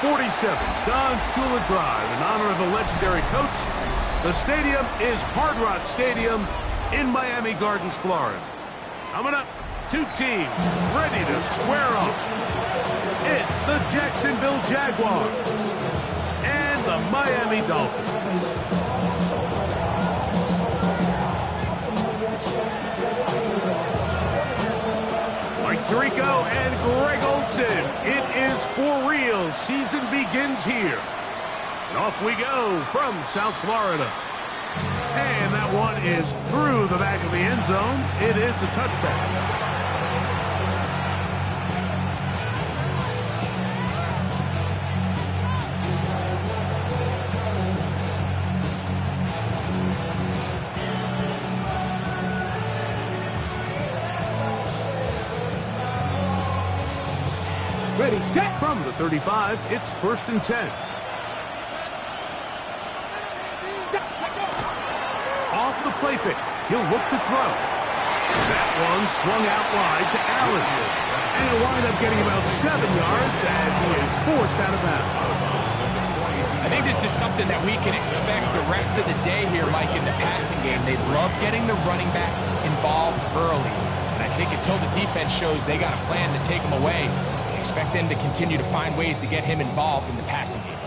47 Don Shula Drive in honor of the legendary coach. The stadium is Hard Rock Stadium in Miami Gardens, Florida. Coming up, two teams ready to square off. It's the Jacksonville Jaguars and the Miami Dolphins. Mike Tirico and Greg Olsen. It is for real. Season begins here. And off we go from South Florida. And that one is through the back of the end zone. It is a touchback. Ready, get from the 35. It's 1st and 10. Off the play fake. He'll look to throw. That one swung out wide to Allen. And he'll wind up getting about 7 yards as he is forced out of bounds. I think this is something that we can expect the rest of the day here, Mike, in the passing game. They love getting the running back involved early. And I think until the defense shows they got a plan to take him away, expect them to continue to find ways to get him involved in the passing game.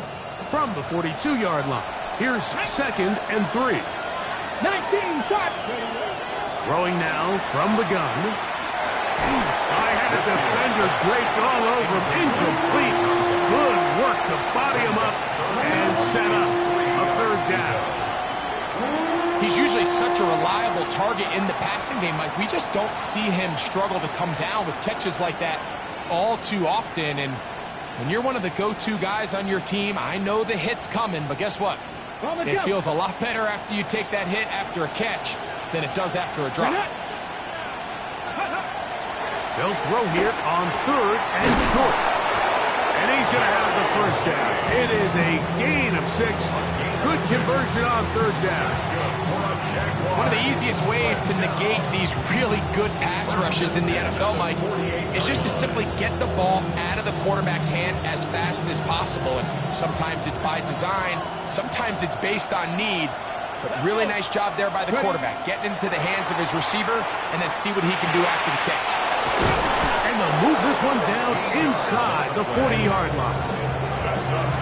From the 42-yard line, here's 2nd and 3. 19 shots. Throwing now from the gun. I had a defender draped all over him. Incomplete. Good work to body him up and set up a 3rd down. He's usually such a reliable target in the passing game, Mike. We just don't see him struggle to come down with catches like that all too often. And when you're one of the go-to guys on your team, I know the hit's coming, but guess what? It feels a lot better after you take that hit after a catch than it does after a drop. They'll throw here on 3rd and short. And he's going to have the 1st down. It is a gain of 6. Good conversion on 3rd down. One of the easiest ways to negate these really good pass rushes in the NFL, Mike, is just to simply get the ball out of the quarterback's hand as fast as possible. And sometimes it's by design, sometimes it's based on need. But really nice job there by the quarterback, getting into the hands of his receiver and then see what he can do after the catch. And they'll move this one down inside the 40-yard line.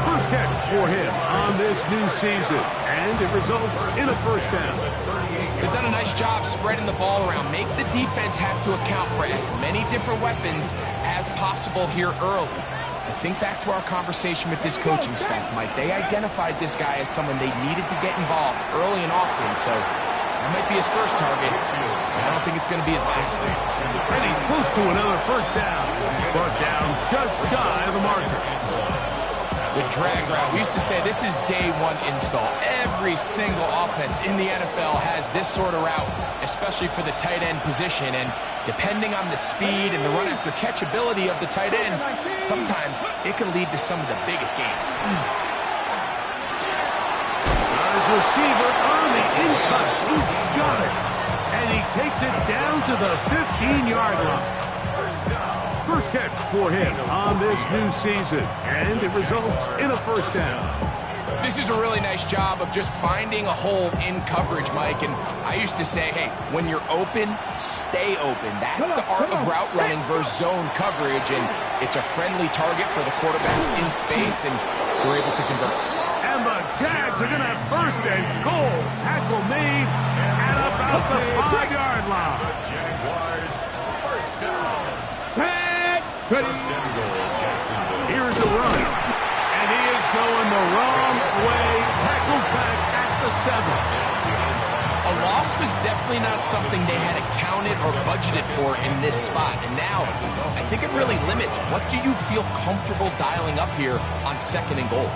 First catch for him on this new season, and it results in a 1st down. They've done a nice job spreading the ball around. Make the defense have to account for as many different weapons as possible here early. I think back to our conversation with this coaching staff, Mike. They identified this guy as someone they needed to get involved early and often, so that might be his first target, but I don't think it's going to be his last. And he's close to another 1st down. Brought down just shy of the marker. The drag route. We used to say this is day 1 install. Every single offense in the NFL has this sort of route, especially for the tight end position. And depending on the speed and the run after catch ability of the tight end, sometimes it can lead to some of the biggest gains. Got his receiver on the in-cut. He's got it. And he takes it down to the 15-yard line. First catch for him on this new season, and it results in a 1st down. This is a really nice job of just finding a hole in coverage, Mike. And I used to say, hey, when you're open, stay open. That's the art of route running versus zone coverage, and it's a friendly target for the quarterback in space, and we're able to convert. And the Jags are going to have 1st and goal. Tackle made at about the 5-yard line. The Jaguars, 1st down. Here's the run. And he is going the wrong way. Tackled back at the 7. A loss was definitely not something they had accounted or budgeted for in this spot. And now, I think it really limits what do you feel comfortable dialing up here on 2nd and goal.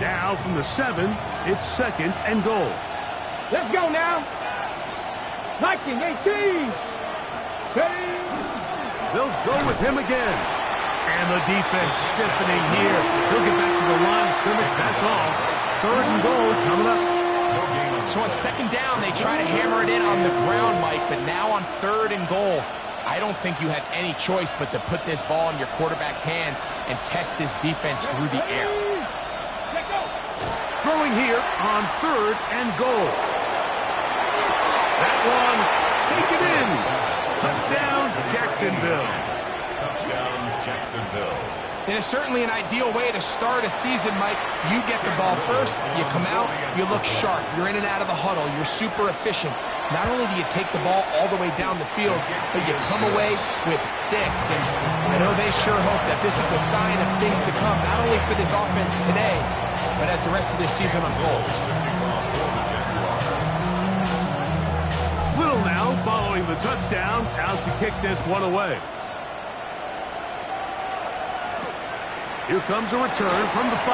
Now from the 7, it's 2nd and goal. Let's go now. 19-18. They'll go with him again. And the defense stiffening here. He'll get back to the line of scrimmage, that's all. 3rd and goal coming up. So on 2nd down, they try to hammer it in on the ground, Mike, but now on 3rd and goal, I don't think you had any choice but to put this ball in your quarterback's hands and test this defense through the air. Throwing here on 3rd and goal. That one, take it in. Touchdown, Jacksonville. Touchdown, Jacksonville. It is certainly an ideal way to start a season, Mike. You get the ball first, you come out, you look sharp, you're in and out of the huddle, you're super efficient. Not only do you take the ball all the way down the field, but you come away with 6. And I know they sure hope that this is a sign of things to come, not only for this offense today, but as the rest of this season unfolds. Little now following the touchdown, out to kick this one away. Here comes a return from the 5.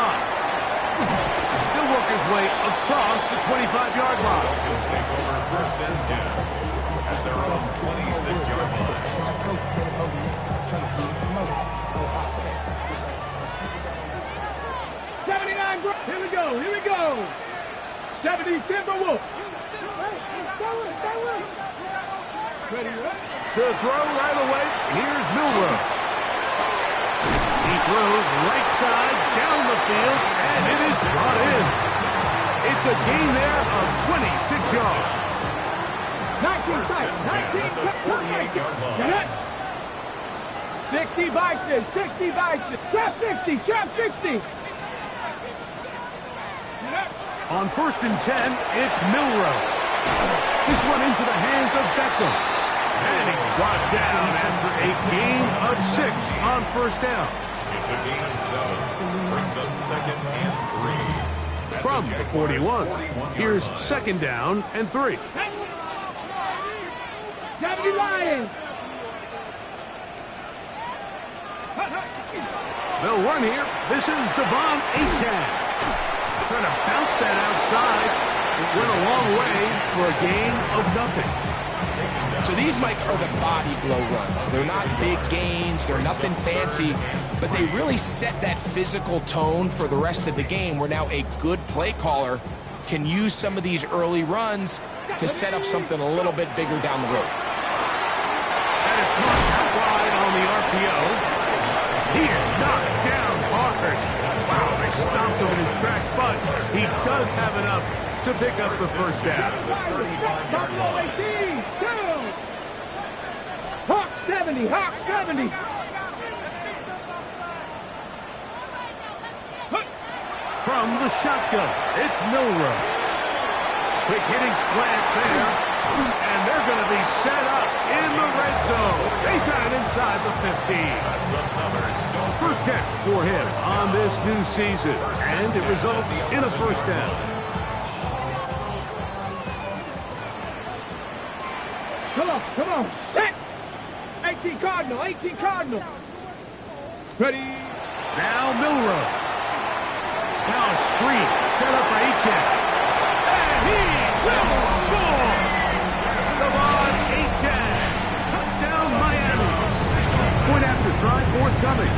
He'll work his way across the 25-yard line. Dolphins take over 1st and 10 at their own 26-yard line. 79, bro. Here we go. Here we go. 70 Timberwolves. Ready, right? To throw right away, here's Milroe. He throws right side down the field, and it is brought in. It's a gain there of 26 yards. 19 sight. 19 48-yard line. You're not. 60 Bison. 60 Bison. Trap 60. Trap 60. On 1st and 10, it's Milroe. This one into the hands of Beckham. And he's brought down after a gain of 6 on 1st down. It's a gain of 7. Brings up 2nd and 3. From the 41, here's 2nd down and 3. 70 Lions. They'll run here. This is Devon Achane. Trying to bounce that outside. It went a long way for a gain of nothing. So these, Mike, are the body blow runs. They're not big gains, they're nothing fancy, but they really set that physical tone for the rest of the game where now a good play caller can use some of these early runs to set up something a little bit bigger down the road. That is caught out wide on the RPO. He is knocked down hard. Wow, they stopped him in his tracks, but he does have enough to pick up the 1st down. Buffalo 18. Down. Hawk 70. Hawk 70. From the shotgun, it's Milroe. Quick hitting slant there, and they're going to be set up in the red zone. They got it inside the 15. That's another First catch for him on this new season, and it results in a 1st down. Come on. Set. 18 Cardinal. 18 Cardinal. Ready. Now Milroe. Now a screen set up for Achane. And he will score! Devon Achane. Touchdown Miami. Point after try forthcoming.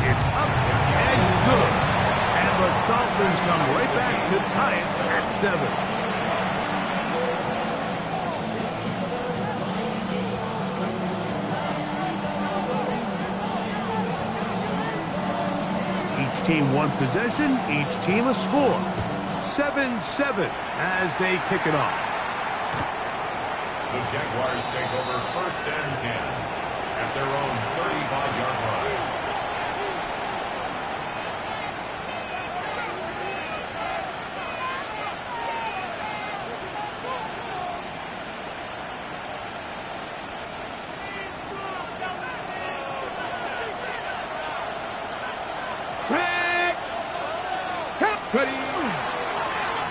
It's up and good. And the Dolphins come right back to tie it at 7. Each team one possession, each team a score. 7-7 as they kick it off. The Jaguars take over 1st and 10 at their own 35-yard line. Ready.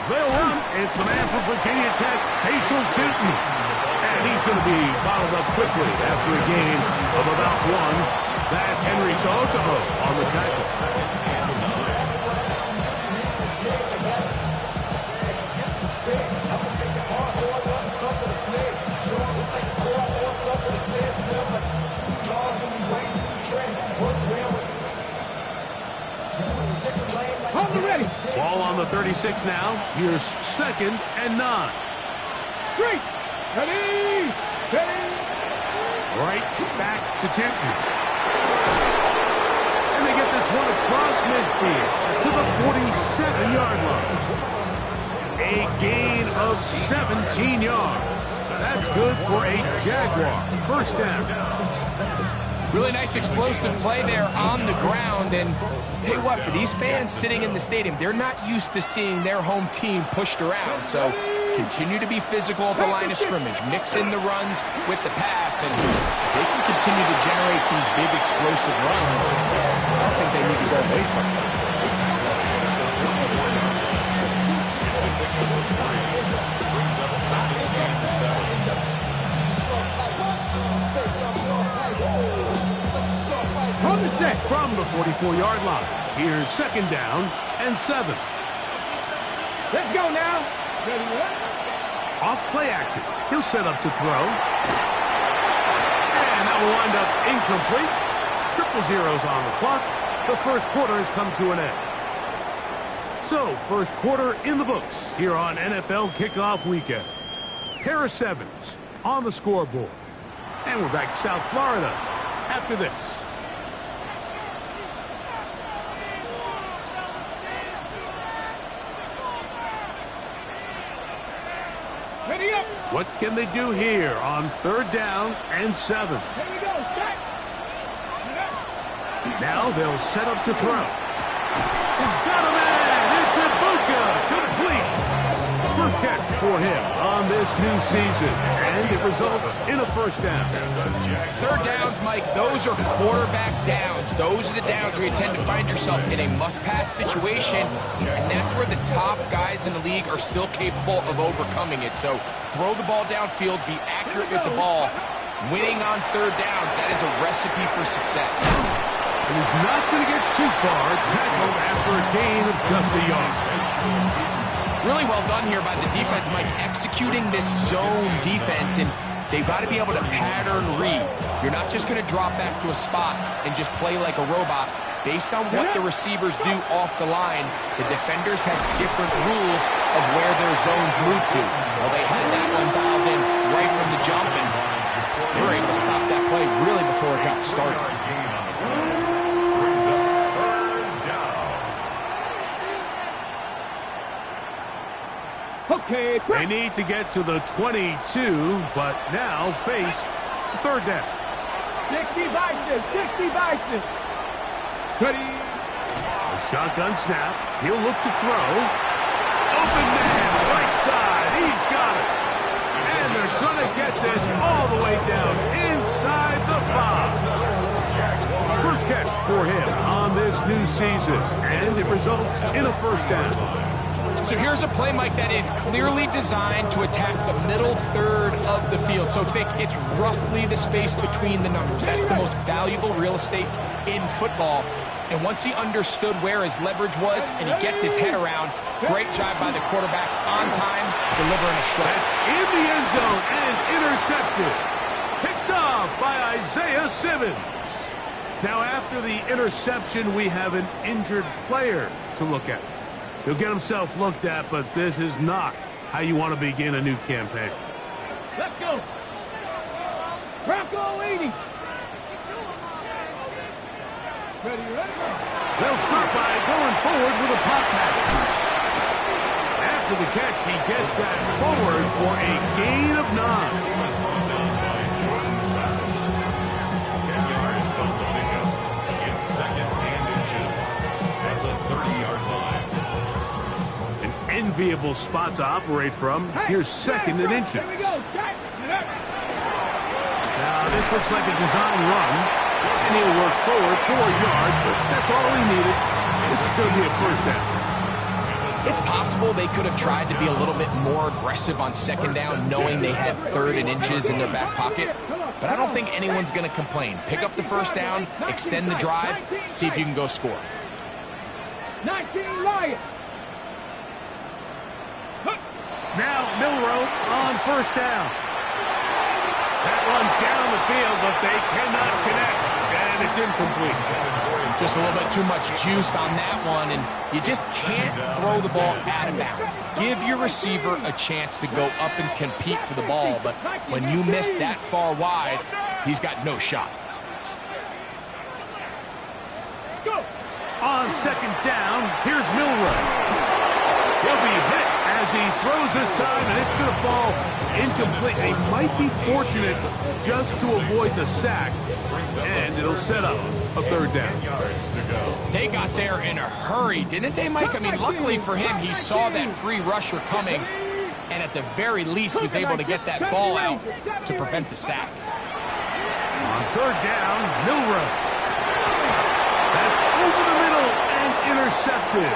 They'll run. It's the man from Virginia Tech, Hazel Tootin. And he's going to be bottled up quickly after a gain of about 1. That's Henry Toto on the tackle. Ready. Ball on the 36 now. Here's 2nd and 9. 3. Ready? Ready? Right back to Tipton. And they get this one across midfield to the 47-yard line. A gain of 17 yards. That's good for a Jaguar. First down. Really nice explosive play there on the ground. And tell you what, for these fans sitting in the stadium, they're not used to seeing their home team pushed around. So continue to be physical at the line of scrimmage. Mix in the runs with the pass. And they can continue to generate these big explosive runs. I don't think they need to go away from it. From the 44-yard line. Here's second down and 7. Let's go now. Ready? Off play action. He'll set up to throw. And that will wind up incomplete. Triple zeros on the clock. The first quarter has come to an end. So, first quarter in the books here on NFL Kickoff Weekend. Harris Evans on the scoreboard. And we're back to South Florida after this. Ready up. What can they do here on third down and 7? Here we go. Set. Now they'll set up to throw. Got a man. It's Ibuka. Complete. First catch for him on this new season. And it results in a first down. Third downs, Mike, those are quarterback downs. Those are the downs where you tend to find yourself in a must-pass situation, and that's where the top guys in the league are still capable of overcoming it. So throw the ball downfield, be accurate with the ball. Winning on third downs, that is a recipe for success. And he's not going to get too far, tackled after a gain of just a yard. Really well done here by the defense, Mike, executing this zone defense, and they've got to be able to pattern read. You're not just going to drop back to a spot and just play like a robot. Based on what the receivers do off the line, the defenders have different rules of where their zones move to. Well, they had that one dialed in right from the jump, and they were able to stop that play really before it got started. Okay. They need to get to the 22, but now face third down. 60 Bison. 60 Bison. Ready. A shotgun snap. He'll look to throw. Open man, right side. He's got it. And they're going to get this all the way down inside the 5. First catch for him on this new season. And it results in a first down. So here's a play, Mike, that is clearly designed to attack the middle third of the field. So think it's roughly the space between the numbers. That's the most valuable real estate in football. And once he understood where his leverage was and he gets his head around, great job by the quarterback on time, delivering a strike. In the end zone and intercepted. Picked off by Isaiah Simmons. Now after the interception, we have an injured player to look at. He'll get himself looked at, but this is not how you want to begin a new campaign. Let's go. Bronco 80. Ready, ready. They'll start by going forward with a pop pass. After the catch, he gets that forward for a gain of 9. 10 yards on the pickup. It's second and inches at the 30-yard line. An enviable spot to operate from. Here's second and inches. Here we go. Now, this looks like a design run. And he'll work forward 4 yards, but that's all he needed. This is going to be a first down. It's possible they could have tried to be a little bit more aggressive on second down, knowing they had third and inches in their back pocket. But I don't think anyone's going to complain. Pick up the first down, extend the drive, see if you can go score. 19 Lions. Now, Milrow on first down. That run down the field, but they cannot connect. And it's incomplete. Just a little bit too much juice on that one, and you just can't throw the ball out of bounds. Give your receiver a chance to go up and compete for the ball, but when you miss that far wide, he's got no shot. On second down, here's Milroy. He'll be hit as he throws this time, and it's going to fall incomplete. They might be fortunate just to avoid the sack, and it'll set up a third down. They got there in a hurry, didn't they, Mike? I mean, luckily for him, he saw that free rusher coming, and at the very least was able to get that ball out to prevent the sack. On third down, Milroy. That's over the middle and intercepted.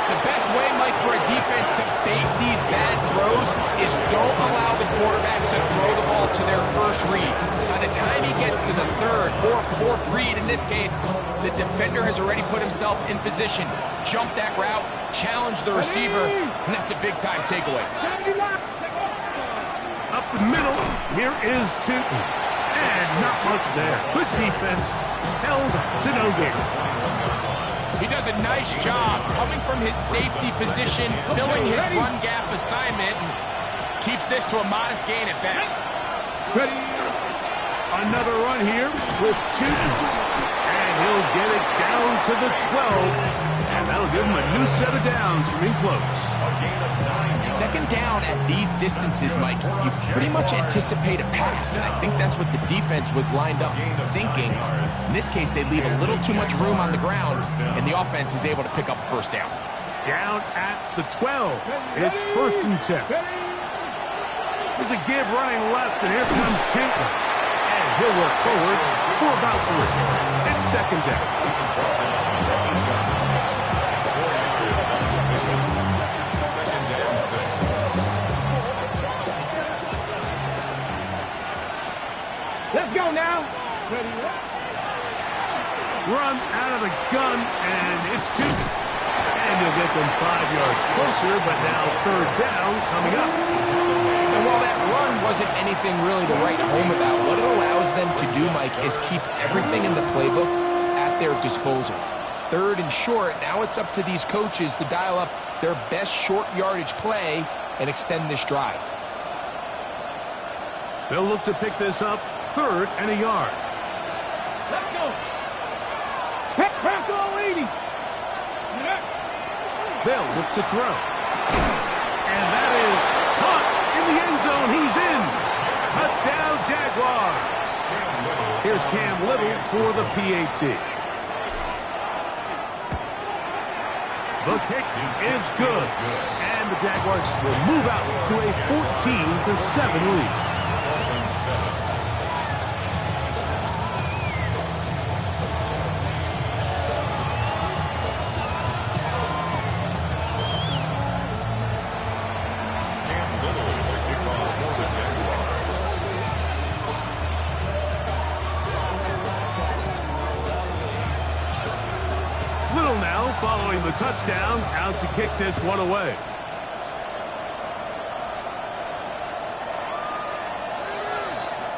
The best way, Mike, for a defense to bait these bad throws is don't allow the quarterback to throw the ball to their first read. By the time he gets to the third or fourth read, in this case, the defender has already put himself in position. Jump that route, challenge the receiver, and that's a big-time takeaway. Up the middle, here is Tinton. And not much there. Good defense, held to no gain. He does a nice job coming from his safety position, filling his run gap assignment, and keeps this to a modest gain at best. Ready. Another run here with Tinton. And he'll get it down to the 12. And that'll give him a new set of downs from in close. Second down at these distances, Mike, you pretty much anticipate a pass, and I think that's what the defense was lined up thinking. In this case, they leave a little too much room on the ground, and the offense is able to pick up a first down. Down at the 12. It's first and 10. There's a give running left, and here comes Tinton. And he'll work forward for about 3. It's second down. Let's go now. Run out of the gun, and it's Tinton. And you'll get them 5 yards closer, but now third down coming up. And while that run wasn't anything really to write home about, what it allows them to do, Mike, is keep everything in the playbook at their disposal. Third and short, now it's up to these coaches to dial up their best short yardage play and extend this drive. They'll look to pick this up. Third and a yard. Let's go. Pass all 80. They'll look to throw. And that is caught in the end zone. He's in. Touchdown, Jaguars. Here's Cam Little for the PAT. The kick is good. And the Jaguars will move out to a 14-7 lead. Following the touchdown, out to kick this one away.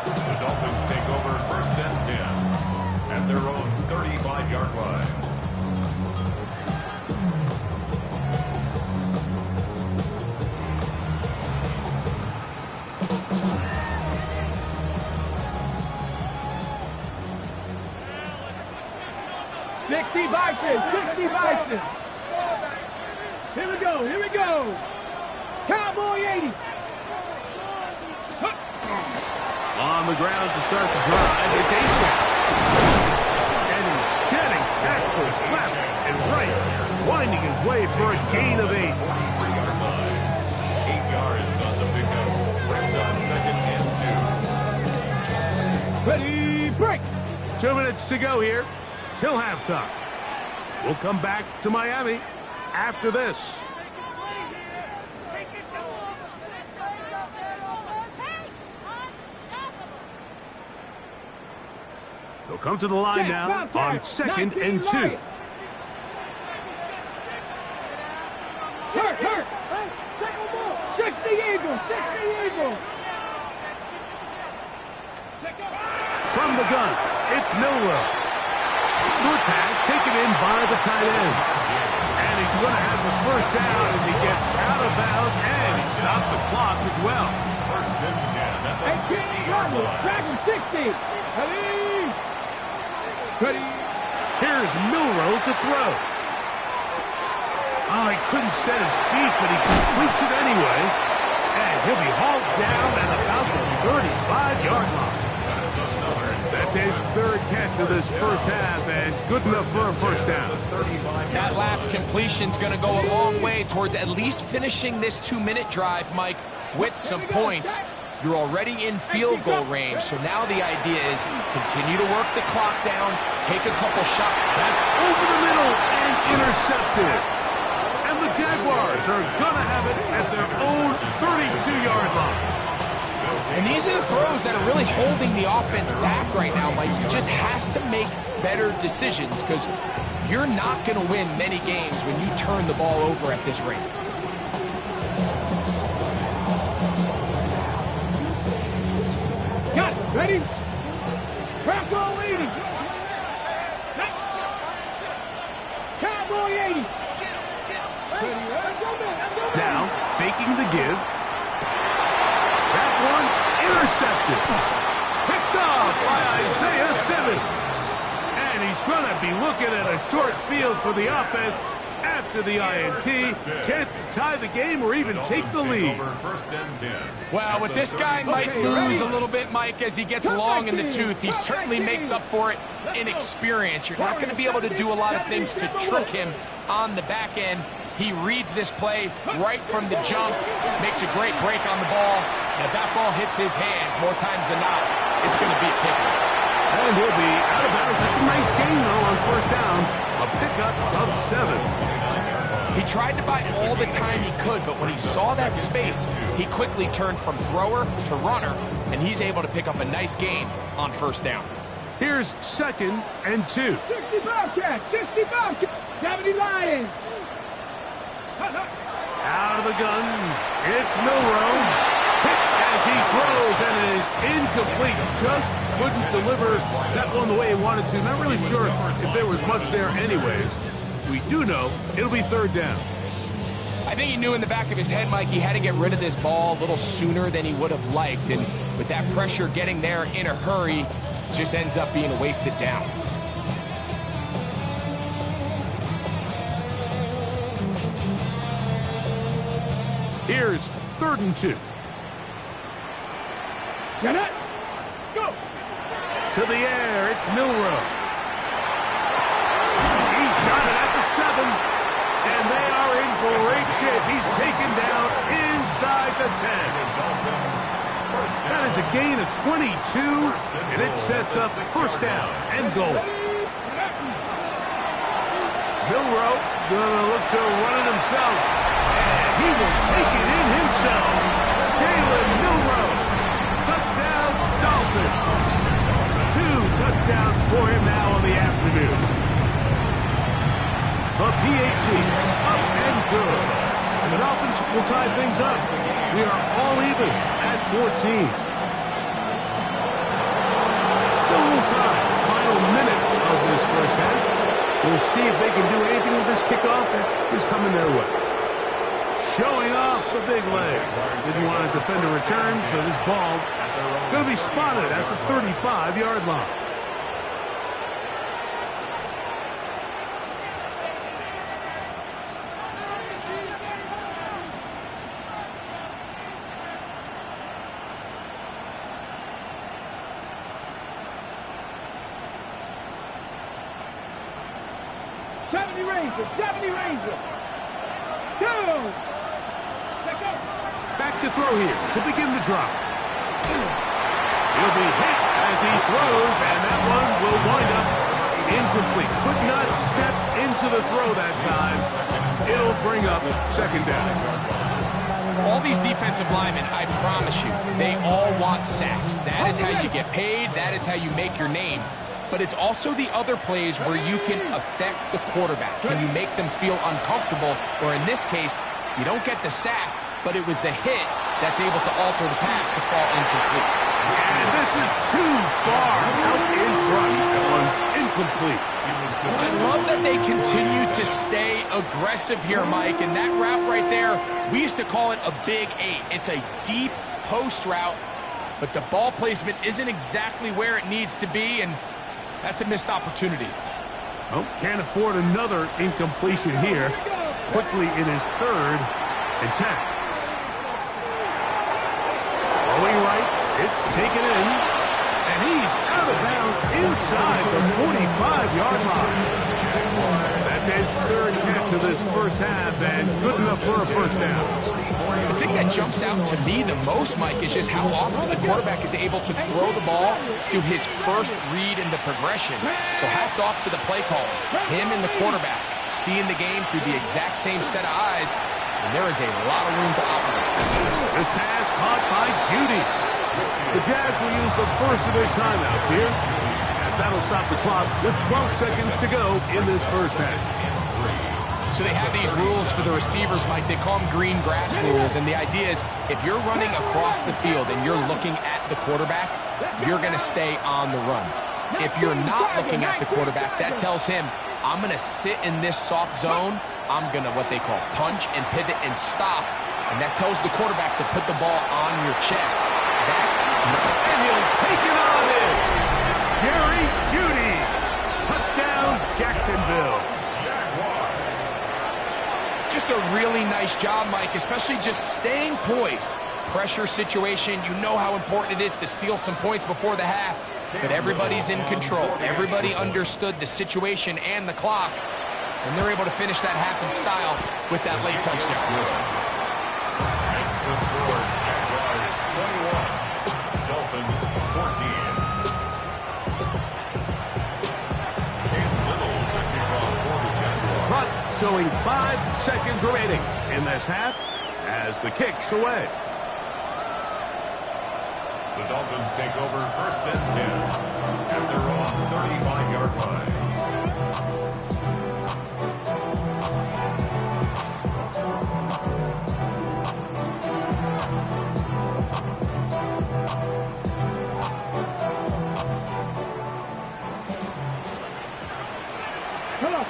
The Dolphins take over first and 10 at their own 35-yard line. Bison. Here we go. Cowboy 80. On the ground to start the drive, it's A-Trap. And he's shedding tackles left and right, winding his way for a gain of 8. 43-yard line. 8 yards on the pickup. Brings us second and 2. Ready, break. 2 minutes to go here till halftime. We'll come back to Miami after this. They'll come to the line now on second and 2. Hurt. 60 Eagles. From the gun, It's Milroe. Short pass taken in by the tight end. And he's going to have the first down as he gets out of bounds, and he stopped the clock as well. First and 10. 18, Cardinals, Dragon 60. Ready. Here's Milroe to throw. Oh, he couldn't set his feet, but he completes it anyway. And he'll be hauled down at about the 35-yard line. That's his third catch of this first half, and good enough for a first down. That last completion's going to go a long way towards at least finishing this 2-minute drive, Mike, with some points. You're already in field goal range, so now the idea is continue to work the clock down, take a couple shots. That's over the middle and intercepted. And the Jaguars are going to have it at their own 32-yard line. And these are the throws that are really holding the offense back right now, Mike. He just has to make better decisions because you're not going to win many games when you turn the ball over at this rate. Got it. Ready? Cowboy 80. Cowboy 80. Now, faking the give. That one intercepted. Picked off by Isaiah Simmons. And he's going to be looking at a short field for the offense after the INT. Can't tie the game or even take the lead. First and 10. Well, with this guy might lose a little bit, Mike, as he gets long in the tooth. He certainly makes up for it in experience. You're not going to be able to do a lot of things to trick him on the back end. He reads this play right from the jump, makes a great break on the ball. And if that ball hits his hands more times than not, it's going to be a takeaway. And he'll be out of bounds. That's a nice gain, though, on first down. A pickup of 7. He tried to buy all the time he could, but when he saw that space, he quickly turned from thrower to runner, and he's able to pick up a nice gain on first down. Here's 2nd and 2. 60 Bobcats. 60 Bobcats. 70 Lions. Out of the gun, it's Milroe. Hit as he throws, and it is incomplete. Just couldn't deliver that one the way he wanted to. Not really sure if there was much there anyways. We do know it'll be 3rd down. I think he knew in the back of his head, Mike, he had to get rid of this ball a little sooner than he would have liked. And with that pressure getting there in a hurry, just ends up being a wasted down. Here's 3rd and 2. Get it. Go. To the air, it's Milroe. He's got it at the 7, and they are in great shape. He's taken down inside the 10. That is a gain of 22, and it sets up first down and goal. Milroe gonna look to run it himself, and he will take it in himself. Jalen Milroe, touchdown Dolphins. 2 touchdowns for him now on the afternoon. A PAT, up and good. And the Dolphins will tie things up. We are all even at 14. Still a little time. Final minute of this first half. We'll see if they can do anything with this kickoff that is coming their way. Showing off the big leg. Didn't want to defend a return, so this ball going to be spotted at the 35-yard line. Back to throw here to begin the drop. He'll be hit as he throws, and that one will wind up incomplete. Could not step into the throw that time. It'll bring up 2nd down. All these defensive linemen, I promise you, they all want sacks. That is how you get paid. That is how you make your name. But it's also the other plays where you can affect the quarterback. Can you make them feel uncomfortable? Or in this case, you don't get the sack, but it was the hit that's able to alter the pass to fall incomplete. And this is too far out in front. incomplete. I love that they continue to stay aggressive here, Mike, and that route right there, we used to call it a big 8. It's a deep post route, but the ball placement isn't exactly where it needs to be, and that's a missed opportunity. Oh, can't afford another incompletion here. Quickly in his 3rd and 10. Going right, it's taken in, and he's out of bounds inside the 45-yard line. That's his 3rd catch of this first half, and good enough for a first down. The thing that jumps out to me the most, Mike, is just how often the quarterback is able to throw the ball to his first read in the progression. So hats off to the play caller. Him and the quarterback seeing the game through the exact same set of eyes, and there is a lot of room to operate. This pass caught by Judy. The Jags will use the first of their timeouts here, as that'll stop the clock with 12 seconds to go in this first half. So they have these rules for the receivers, Mike. They call them green grass rules, and the idea is if you're running across the field and you're looking at the quarterback, you're going to stay on the run. If you're not looking at the quarterback, that tells him, I'm going to sit in this soft zone. I'm going to what they call punch and pivot and stop, and that tells the quarterback to put the ball on your chest. And he'll take it on in. Jerry Jeudy. Touchdown, Jacksonville. Just a really nice job, Mike, especially just staying poised. Pressure situation, you know how important it is to steal some points before the half, but everybody's in control. Everybody understood the situation and the clock, and they're able to finish that half in style with that late touchdown. That's the score. Jaguars 21, Dolphins 14. But showing 5 seconds remaining in this half as the kick's away. The Dolphins take over 1st and 10 at their own 35-yard line.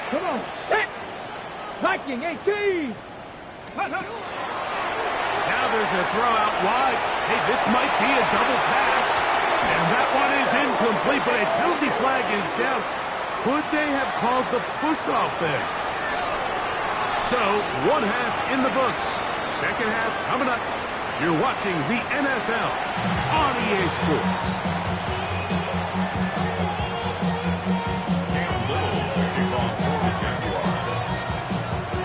Come on, set! Viking 18! Now there's a throw out wide. Hey, this might be a double pass. And that one is incomplete, but a penalty flag is down. Could they have called the push-off there? So, 1 half in the books. Second half coming up. You're watching the NFL on EA Sports.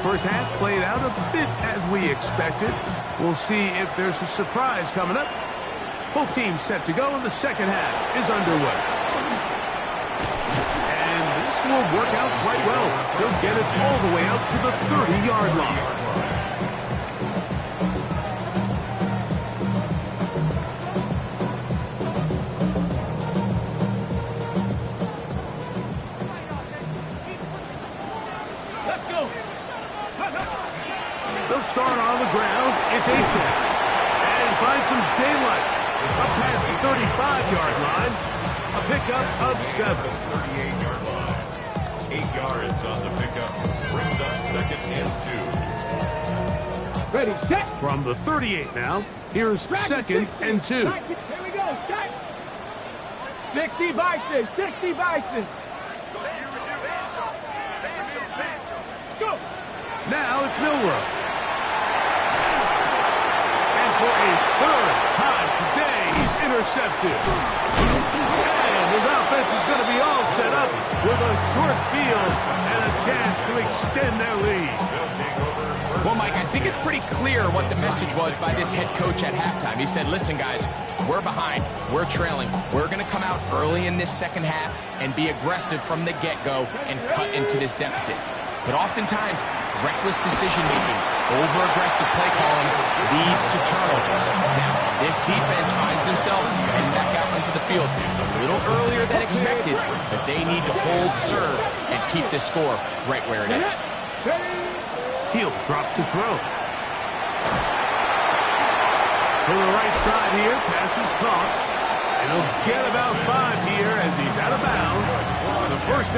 First half played out a bit as we expected. We'll see if there's a surprise coming up. Both teams set to go, and the second half is underway. And this will work out quite well. They'll get it all the way out to the 30-yard line. They'll start on the ground. It's Aiken. And find some daylight. Up past the 35-yard line. A pickup of 7. 38-yard line. 8 yards on the pickup. Brings up 2nd and 2. Ready, set! From the 38 now, here's 2nd and 2. Here we go, set! 60 Bison, 60 Bison! Let's go! Now it's Milrow. And for a 3rd time today, he's intercepted. And his offense is going to be all set up with a short field and a chance to extend their lead. Well, Mike, I think it's pretty clear what the message was by this head coach at halftime. He said, listen, guys, we're behind. We're trailing. We're going to come out early in this second half and be aggressive from the get-go and cut into this deficit. But oftentimes, reckless decision-making, over-aggressive play calling leads to turnovers. Now, this defense finds themselves heading back out into the field. It's a little earlier than expected, but they need to hold serve and keep this score right where it is. He'll drop to throw. To the right side here, pass is caught. And he'll get about 5 here as he's out of bounds. The first